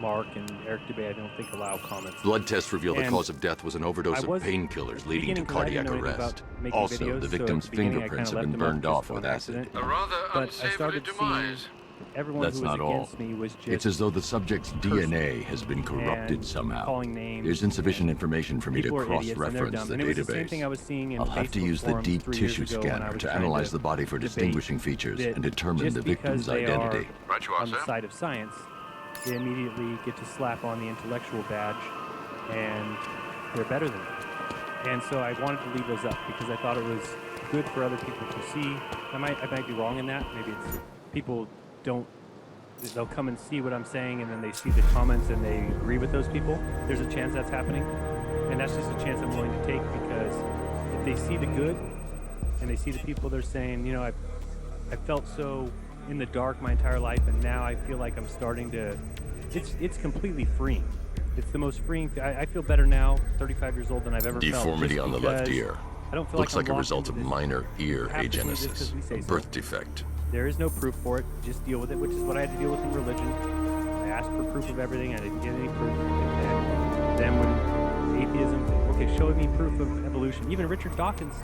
Mark and Eric Dubay, I don't think allow comments. Blood tests reveal the And cause of death was an overdose I of was painkillers leading to beginning 'cause I didn't cardiac know anything arrest. about making Also, videos, the so at victim's the beginning I fingerprints kinda have been left them up burned just off on with accident. acid. A rather But I unsavory started demise. seeing everyone That's who was not all. against me was just It's as though the subject's cursing DNA has been corrupted and somehow. calling names. There's insufficient information for me to People are idiots and they're cross-reference dumb. the And it was the same thing I database. was seeing in I'll have to Facebook use the forums deep 3 years tissue ago when I scanner was to trying analyze the body for debate distinguishing features that and determine just the victim's because they are identity. Right you are, on the sir. side of science, they immediately get to slap on the intellectual badge, and they're better than me. And so I wanted to leave those up because I thought it was good for other people to see. I might be wrong in that. Maybe it's people they'll come and see what I'm saying, and then they see the comments and they agree with those people. There's a chance that's happening, and that's just a chance I'm willing to take, because if they see the good and they see the people they're saying, you know, I felt so in the dark my entire life, and now I feel like I'm starting to, it's completely freeing. It's the most freeing. I feel better now, 35 years old, than I've ever felt. Deformity just on the left because ear. I don't feel Looks like like I'm a result locked of into this. minor ear Have to believe this agenesis, 'cause we say a so. birth defect. There is no proof for it. Just deal with it, which is what I had to deal with in religion. I asked for proof of everything. I didn't get any proof. And then when atheism, okay, show me proof of evolution. Even Richard Dawkins,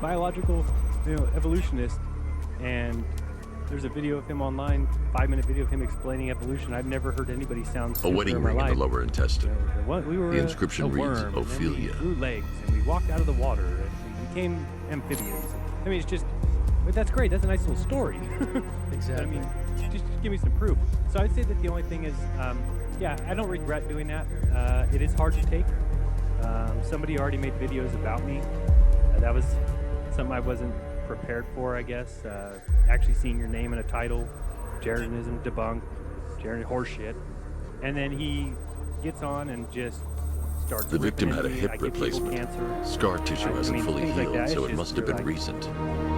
biological, evolutionist, and there's a video of him online, 5-minute video of him explaining evolution. I've never heard anybody sound A stupider wedding in my ring in life. the lower intestine. We were The inscription a reads, worm, and then Ophelia. we grew legs, and we walked out of the water, and we became amphibians. I mean, it's just, but that's great. That's a nice little story. Exactly. I mean, just give me some proof. So I'd say that the only thing is, yeah, I don't regret doing that. It is hard to take. Somebody already made videos about me. That was something I wasn't prepared for, I guess. Actually seeing your name in a title, Jarianism debunked, Jarian horseshit. And then he gets on and just starts The victim ripping had a at me. hip I give people replacement. cancer. Scar tissue I hasn't mean, fully things like healed, that. so It's it must have just, been like, recent.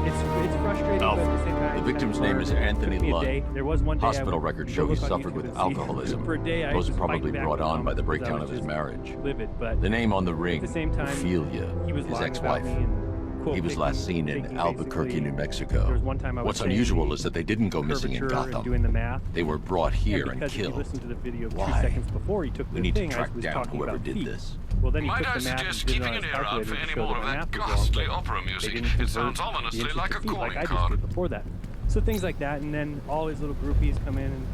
It's frustrating, but at the same time, The victim's it's name is hard. It Anthony took me a Lund. day. There was one day Hospital records show he look on suffered YouTube with and see- alcoholism. For a day, I Those was probably fighting back brought on by the because I breakdown was of his just marriage. livid, but The name on the ring, at the same time, Ophelia, he was his lying ex-wife. about me and, quote, He was last seen making in Albuquerque, New there Mexico. was one time I was What's saying unusual the is that they didn't go missing in curvature and doing Gotham. the math. They were brought here And and because if you killed. listen to the video 2 Why? seconds before he took We the need to thing, I track was down talking whoever about did feet. this. Well, then he Might took I the math suggest and did it keeping on an his ear out calculator for to any show more that of my that math was wrong, ghastly but opera they music? didn't It convert sounds the ominously inches like to a feet like calling I just card. did before that. So things like that, and then all his little groupies come in and